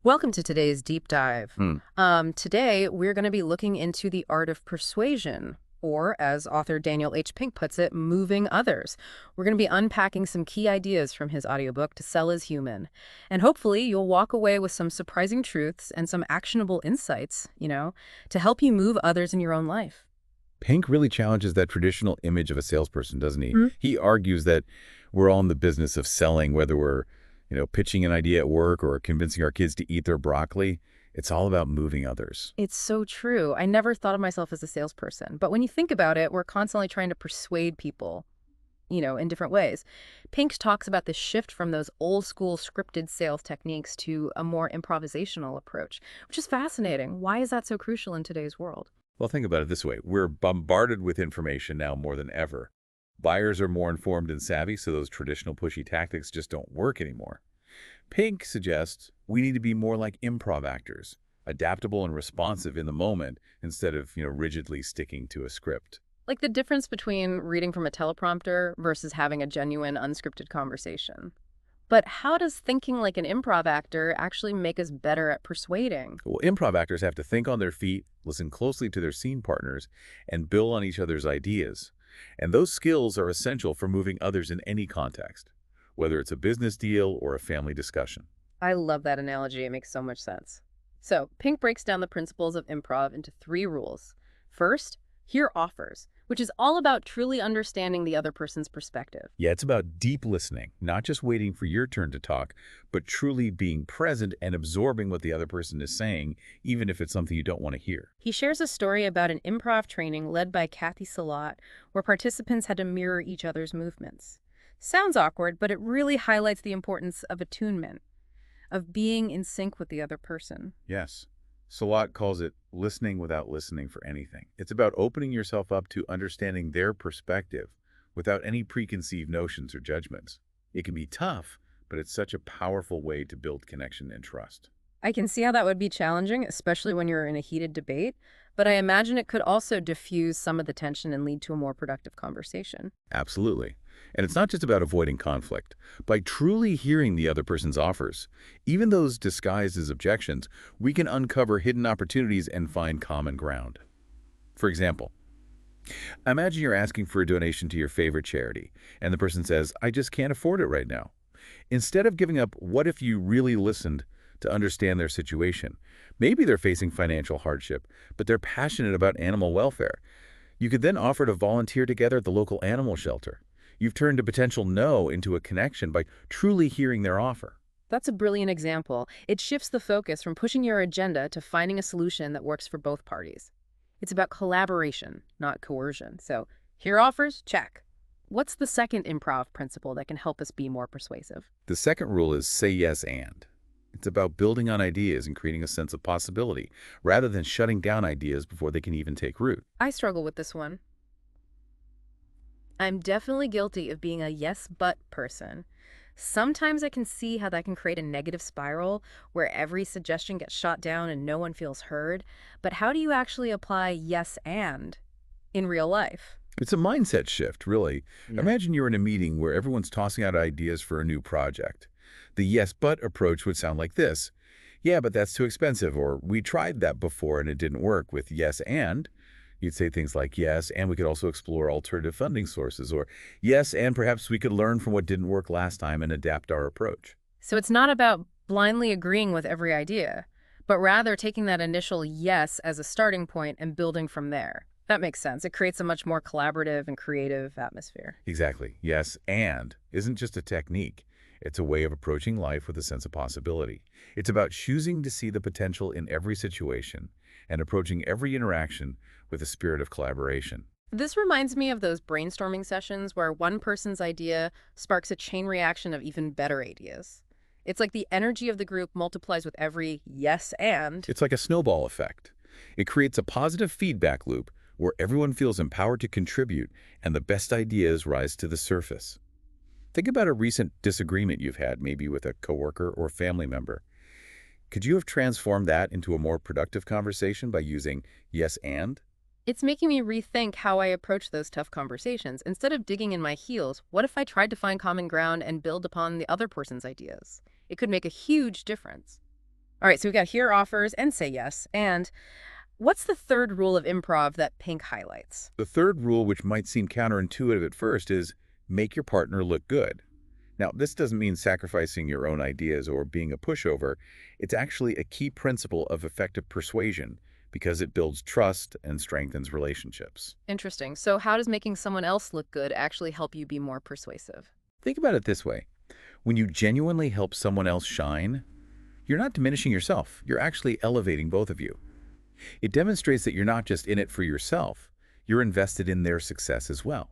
Welcome to today's deep dive. Hmm. Today, we're going to be looking into the art of persuasion, or as author Daniel H. Pink puts it, moving others. We're going to be unpacking some key ideas from his audiobook, To Sell is Human. And hopefully, you'll walk away with some surprising truths and some actionable insights, to help you move others in your own life. Pink really challenges that traditional image of a salesperson, doesn't he? Mhm. He argues that we're all in the business of selling, whether we're, pitching an idea at work or convincing our kids to eat their broccoli. It's all about moving others. It's so true. I never thought of myself as a salesperson, but when you think about it, we're constantly trying to persuade people in different ways. Pink talks about the shift from those old school scripted sales techniques to a more improvisational approach, which is fascinating. Why is that so crucial in today's world? Well, think about it this way. We're bombarded with information now more than ever. Buyers are more informed and savvy, so those traditional pushy tactics just don't work anymore. Pink suggests we need to be more like improv actors, adaptable and responsive in the moment instead of, rigidly sticking to a script. Like the difference between reading from a teleprompter versus having a genuine, unscripted conversation. But how does thinking like an improv actor actually make us better at persuading? Well, improv actors have to think on their feet, listen closely to their scene partners, and build on each other's ideas. And those skills are essential for moving others in any context, whether it's a business deal or a family discussion. I love that analogy. It makes so much sense. So, Pink breaks down the principles of improv into three rules. First, hear offers, which is all about truly understanding the other person's perspective. Yeah, it's about deep listening, not just waiting for your turn to talk, but truly being present and absorbing what the other person is saying, even if it's something you don't want to hear. He shares a story about an improv training led by Kathy Salat, where participants had to mirror each other's movements. Sounds awkward, but it really highlights the importance of attunement, of being in sync with the other person. Yes. Salat calls it listening without listening for anything. It's about opening yourself up to understanding their perspective without any preconceived notions or judgments. It can be tough, but it's such a powerful way to build connection and trust. I can see how that would be challenging, especially when you're in a heated debate, but I imagine it could also diffuse some of the tension and lead to a more productive conversation. Absolutely. And it's not just about avoiding conflict. By truly hearing the other person's offers, even those disguised as objections, we can uncover hidden opportunities and find common ground. For example, imagine you're asking for a donation to your favorite charity, and the person says, I just can't afford it right now. Instead of giving up, what if you really listened to understand their situation? Maybe they're facing financial hardship, but they're passionate about animal welfare. You could then offer to volunteer together at the local animal shelter. You've turned a potential no into a connection by truly hearing their offer. That's a brilliant example. It shifts the focus from pushing your agenda to finding a solution that works for both parties. It's about collaboration, not coercion. So, hear offers? Check. What's the second improv principle that can help us be more persuasive? The second rule is say yes and. It's about building on ideas and creating a sense of possibility, rather than shutting down ideas before they can even take root. I struggle with this one. I'm definitely guilty of being a yes but person. Sometimes I can see how that can create a negative spiral where every suggestion gets shot down and no one feels heard. But how do you actually apply yes and in real life? It's a mindset shift, really. Yeah. Imagine you're in a meeting where everyone's tossing out ideas for a new project. The yes but approach would sound like this. Yeah, but that's too expensive, or we tried that before and it didn't work. With yes and, you'd say things like, yes, and we could also explore alternative funding sources, or yes, and perhaps we could learn from what didn't work last time and adapt our approach. So it's not about blindly agreeing with every idea, but rather taking that initial yes as a starting point and building from there. That makes sense. It creates a much more collaborative and creative atmosphere. Exactly. Yes, and isn't just a technique. It's a way of approaching life with a sense of possibility. It's about choosing to see the potential in every situation and approaching every interaction with a spirit of collaboration. This reminds me of those brainstorming sessions where one person's idea sparks a chain reaction of even better ideas. It's like the energy of the group multiplies with every yes and. It's like a snowball effect. It creates a positive feedback loop where everyone feels empowered to contribute and the best ideas rise to the surface. Think about a recent disagreement you've had, maybe with a coworker or family member. Could you have transformed that into a more productive conversation by using yes and? It's making me rethink how I approach those tough conversations. Instead of digging in my heels, what if I tried to find common ground and build upon the other person's ideas? It could make a huge difference. All right, so we've got hear offers and say yes. And what's the third rule of improv that Pink highlights? The third rule, which might seem counterintuitive at first, is make your partner look good. Now, this doesn't mean sacrificing your own ideas or being a pushover. It's actually a key principle of effective persuasion because it builds trust and strengthens relationships. Interesting. So how does making someone else look good actually help you be more persuasive? Think about it this way. When you genuinely help someone else shine, you're not diminishing yourself. You're actually elevating both of you. It demonstrates that you're not just in it for yourself, you're invested in their success as well.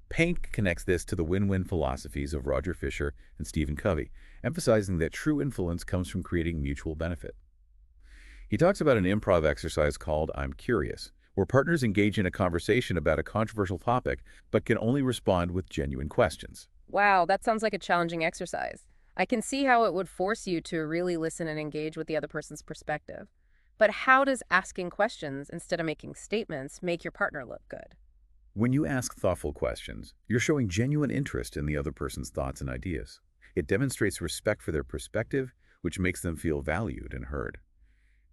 Pink connects this to the win-win philosophies of Roger Fisher and Stephen Covey, emphasizing that true influence comes from creating mutual benefit. He talks about an improv exercise called I'm Curious, where partners engage in a conversation about a controversial topic but can only respond with genuine questions. Wow, that sounds like a challenging exercise. I can see how it would force you to really listen and engage with the other person's perspective. But how does asking questions instead of making statements make your partner look good? When you ask thoughtful questions, you're showing genuine interest in the other person's thoughts and ideas. It demonstrates respect for their perspective, which makes them feel valued and heard.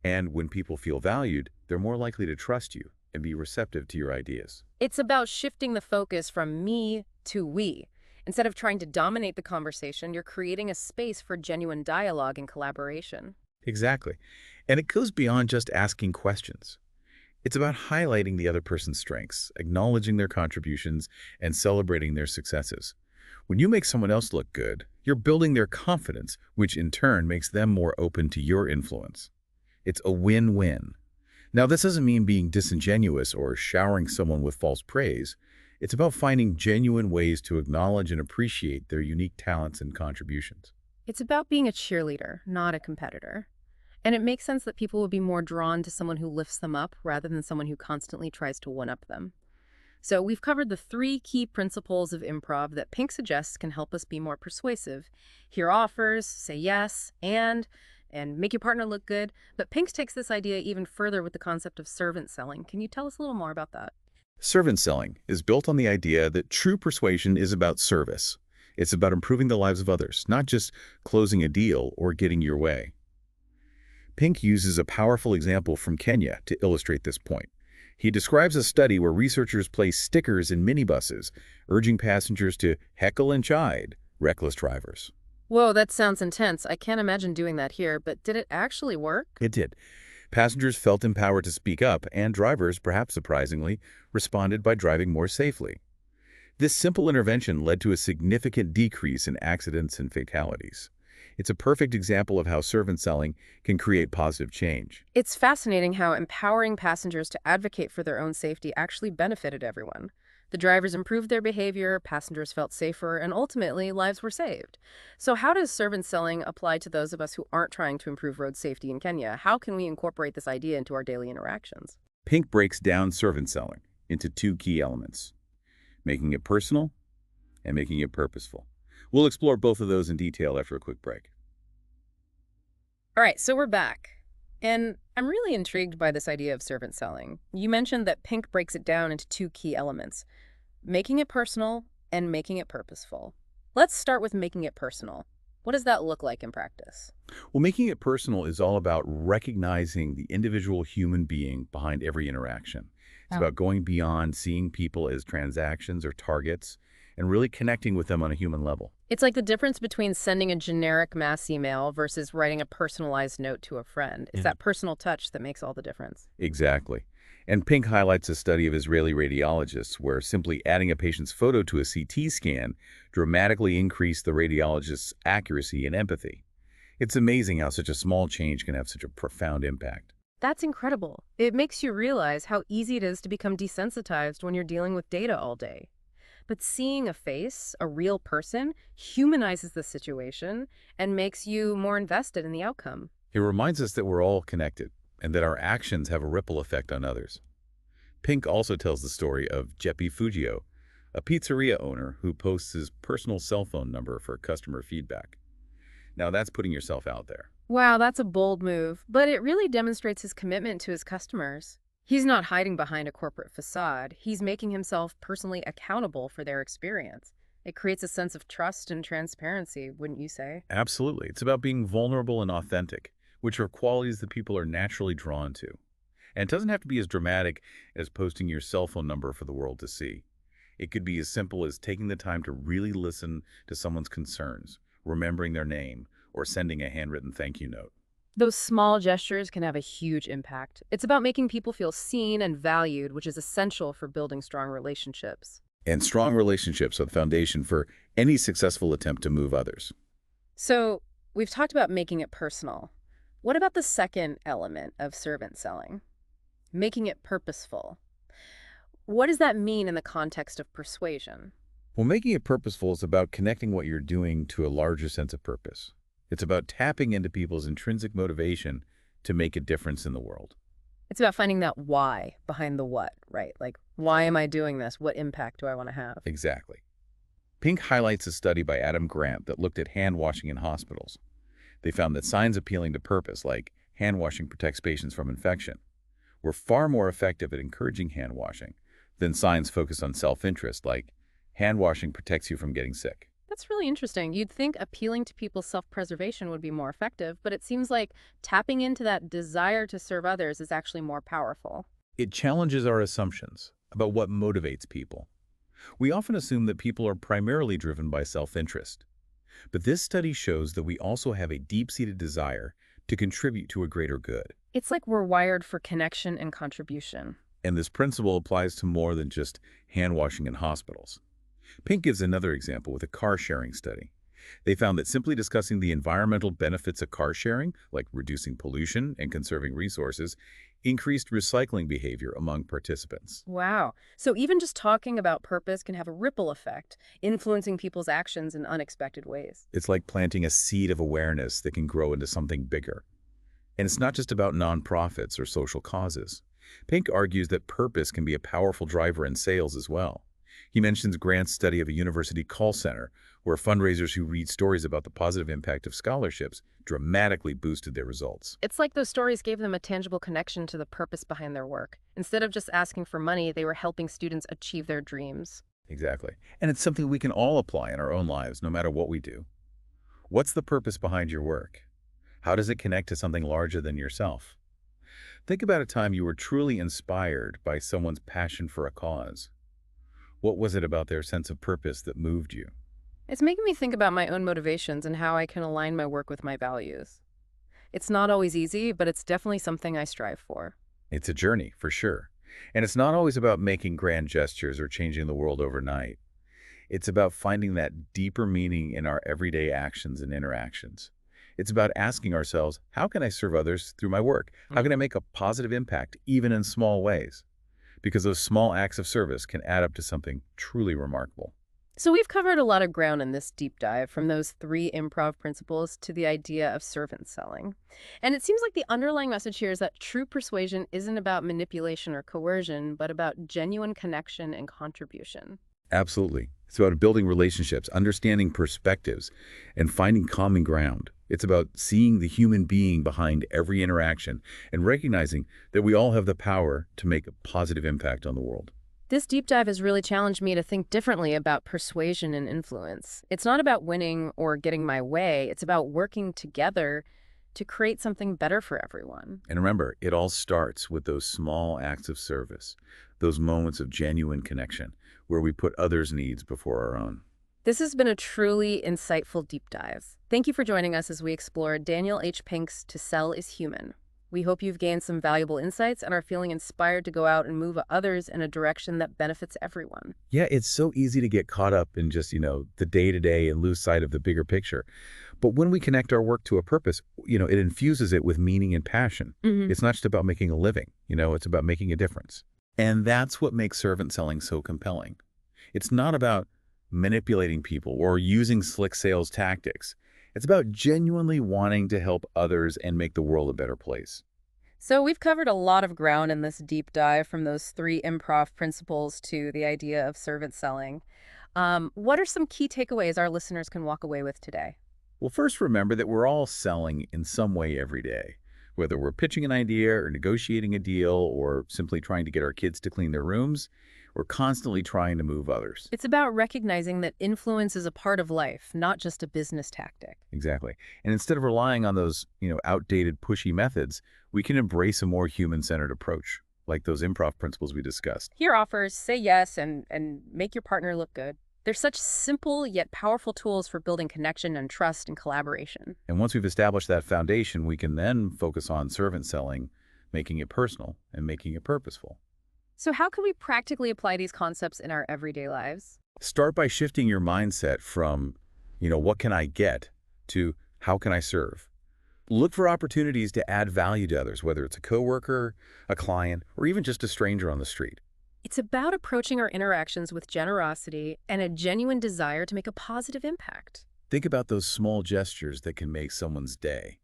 And when people feel valued, they're more likely to trust you and be receptive to your ideas. It's about shifting the focus from me to we. Instead of trying to dominate the conversation, you're creating a space for genuine dialogue and collaboration. Exactly. And it goes beyond just asking questions. It's about highlighting the other person's strengths, acknowledging their contributions, and celebrating their successes. When you make someone else look good, you're building their confidence, which in turn makes them more open to your influence. It's a win-win. Now, this doesn't mean being disingenuous or showering someone with false praise. It's about finding genuine ways to acknowledge and appreciate their unique talents and contributions. It's about being a cheerleader, not a competitor. And it makes sense that people will be more drawn to someone who lifts them up rather than someone who constantly tries to one-up them. So we've covered the three key principles of improv that Pink suggests can help us be more persuasive. Hear offers, say yes, and make your partner look good. But Pink takes this idea even further with the concept of servant selling. Can you tell us a little more about that? Servant selling is built on the idea that true persuasion is about service. It's about improving the lives of others, not just closing a deal or getting your way. Pink uses a powerful example from Kenya to illustrate this point. He describes a study where researchers placed stickers in minibuses, urging passengers to heckle and chide reckless drivers. Whoa, that sounds intense. I can't imagine doing that here, but did it actually work? It did. Passengers felt empowered to speak up, and drivers, perhaps surprisingly, responded by driving more safely. This simple intervention led to a significant decrease in accidents and fatalities. It's a perfect example of how servant selling can create positive change. It's fascinating how empowering passengers to advocate for their own safety actually benefited everyone. The drivers improved their behavior, passengers felt safer, and ultimately, lives were saved. So how does servant selling apply to those of us who aren't trying to improve road safety in Kenya? How can we incorporate this idea into our daily interactions? Pink breaks down servant selling into two key elements: making it personal and making it purposeful. We'll explore both of those in detail after a quick break. All right, so we're back. And I'm really intrigued by this idea of servant selling. You mentioned that Pink breaks it down into two key elements: making it personal and making it purposeful. Let's start with making it personal. What does that look like in practice? Well, making it personal is all about recognizing the individual human being behind every interaction. It's Oh. about going beyond seeing people as transactions or targets and really connecting with them on a human level. It's like the difference between sending a generic mass email versus writing a personalized note to a friend. It's that personal touch that makes all the difference. Exactly. And Pink highlights a study of Israeli radiologists where simply adding a patient's photo to a CT scan dramatically increased the radiologist's accuracy and empathy. It's amazing how such a small change can have such a profound impact. That's incredible. It makes you realize how easy it is to become desensitized when you're dealing with data all day. But seeing a face, a real person, humanizes the situation and makes you more invested in the outcome. It reminds us that we're all connected and that our actions have a ripple effect on others. Pink also tells the story of Jeppy Fugio, a pizzeria owner who posts his personal cell phone number for customer feedback. Now that's putting yourself out there. Wow, that's a bold move, but it really demonstrates his commitment to his customers. He's not hiding behind a corporate facade. He's making himself personally accountable for their experience. It creates a sense of trust and transparency, wouldn't you say? Absolutely. It's about being vulnerable and authentic, which are qualities that people are naturally drawn to. And it doesn't have to be as dramatic as posting your cell phone number for the world to see. It could be as simple as taking the time to really listen to someone's concerns, remembering their name, or sending a handwritten thank you note. Those small gestures can have a huge impact. It's about making people feel seen and valued, which is essential for building strong relationships. And strong relationships are the foundation for any successful attempt to move others. So, we've talked about making it personal. What about the second element of servant selling? Making it purposeful. What does that mean in the context of persuasion? Well, making it purposeful is about connecting what you're doing to a larger sense of purpose. It's about tapping into people's intrinsic motivation to make a difference in the world. It's about finding that why behind the what, right? Like, why am I doing this? What impact do I want to have? Exactly. Pink highlights a study by Adam Grant that looked at hand washing in hospitals. They found that signs appealing to purpose, like hand washing protects patients from infection, were far more effective at encouraging hand washing than signs focused on self-interest, like hand washing protects you from getting sick. That's really interesting. You'd think appealing to people's self-preservation would be more effective, but it seems like tapping into that desire to serve others is actually more powerful. It challenges our assumptions about what motivates people. We often assume that people are primarily driven by self-interest. But this study shows that we also have a deep-seated desire to contribute to a greater good. It's like we're wired for connection and contribution. And this principle applies to more than just hand washing in hospitals. Pink gives another example with a car sharing study. They found that simply discussing the environmental benefits of car sharing, like reducing pollution and conserving resources, increased recycling behavior among participants. Wow. So even just talking about purpose can have a ripple effect, influencing people's actions in unexpected ways. It's like planting a seed of awareness that can grow into something bigger. And it's not just about nonprofits or social causes. Pink argues that purpose can be a powerful driver in sales as well. He mentions Grant's study of a university call center, where fundraisers who read stories about the positive impact of scholarships dramatically boosted their results. It's like those stories gave them a tangible connection to the purpose behind their work. Instead of just asking for money, they were helping students achieve their dreams. Exactly. And it's something we can all apply in our own lives, no matter what we do. What's the purpose behind your work? How does it connect to something larger than yourself? Think about a time you were truly inspired by someone's passion for a cause. What was it about their sense of purpose that moved you? It's making me think about my own motivations and how I can align my work with my values. It's not always easy, but it's definitely something I strive for. It's a journey, for sure. And it's not always about making grand gestures or changing the world overnight. It's about finding that deeper meaning in our everyday actions and interactions. It's about asking ourselves, how can I serve others through my work? How can I make a positive impact, even in small ways? Because those small acts of service can add up to something truly remarkable. So we've covered a lot of ground in this deep dive, from those 3 improv principles to the idea of servant selling. And it seems like the underlying message here is that true persuasion isn't about manipulation or coercion, but about genuine connection and contribution. Absolutely. It's about building relationships, understanding perspectives, and finding common ground. It's about seeing the human being behind every interaction and recognizing that we all have the power to make a positive impact on the world. This deep dive has really challenged me to think differently about persuasion and influence. It's not about winning or getting my way. It's about working together to create something better for everyone. And remember, it all starts with those small acts of service, those moments of genuine connection, where we put others' needs before our own. This has been a truly insightful deep dive. Thank you for joining us as we explore Daniel H. Pink's To Sell is Human. We hope you've gained some valuable insights and are feeling inspired to go out and move others in a direction that benefits everyone. Yeah, it's so easy to get caught up in just, the day-to-day and lose sight of the bigger picture. But when we connect our work to a purpose, it infuses it with meaning and passion. It's not just about making a living, it's about making a difference. And that's what makes servant selling so compelling. It's not about manipulating people or using slick sales tactics. It's about genuinely wanting to help others and make the world a better place. So we've covered a lot of ground in this deep dive, from those 3 improv principles to the idea of servant selling. What are some key takeaways our listeners can walk away with today? Well, first, remember that we're all selling in some way every day. Whether we're pitching an idea or negotiating a deal or simply trying to get our kids to clean their rooms, We're constantly trying to move others. It's about recognizing that influence is a part of life, not just a business tactic. Exactly. And instead of relying on those, outdated, pushy methods, we can embrace a more human-centered approach, like those improv principles we discussed. Hear offers, say yes, and make your partner look good. They're such simple yet powerful tools for building connection and trust and collaboration. And once we've established that foundation, we can then focus on servant selling, making it personal and making it purposeful. So how can we practically apply these concepts in our everyday lives? Start by shifting your mindset from, what can I get, to how can I serve? Look for opportunities to add value to others, whether it's a coworker, a client, or even just a stranger on the street. It's about approaching our interactions with generosity and a genuine desire to make a positive impact. Think about those small gestures that can make someone's day,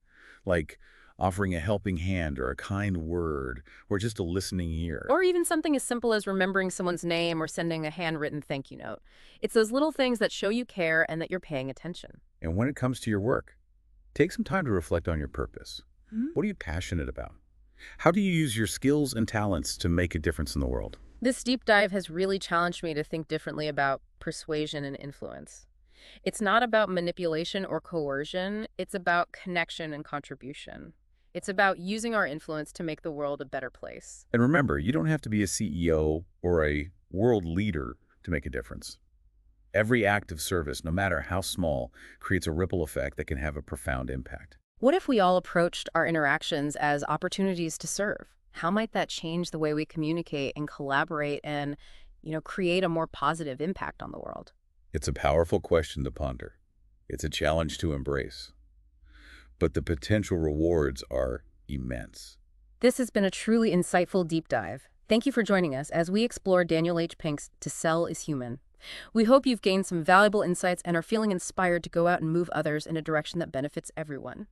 like offering a helping hand or a kind word or just a listening ear. Or even something as simple as remembering someone's name or sending a handwritten thank you note. It's those little things that show you care and that you're paying attention. And when it comes to your work, take some time to reflect on your purpose. What are you passionate about? How do you use your skills and talents to make a difference in the world? This deep dive has really challenged me to think differently about persuasion and influence. It's not about manipulation or coercion, it's about connection and contribution. It's about using our influence to make the world a better place. And remember, you don't have to be a CEO or a world leader to make a difference. Every act of service, no matter how small, creates a ripple effect that can have a profound impact. What if we all approached our interactions as opportunities to serve? How might that change the way we communicate and collaborate and, create a more positive impact on the world? It's a powerful question to ponder. It's a challenge to embrace. But the potential rewards are immense. This has been a truly insightful deep dive. Thank you for joining us as we explore Daniel H. Pink's To Sell is Human. We hope you've gained some valuable insights and are feeling inspired to go out and move others in a direction that benefits everyone.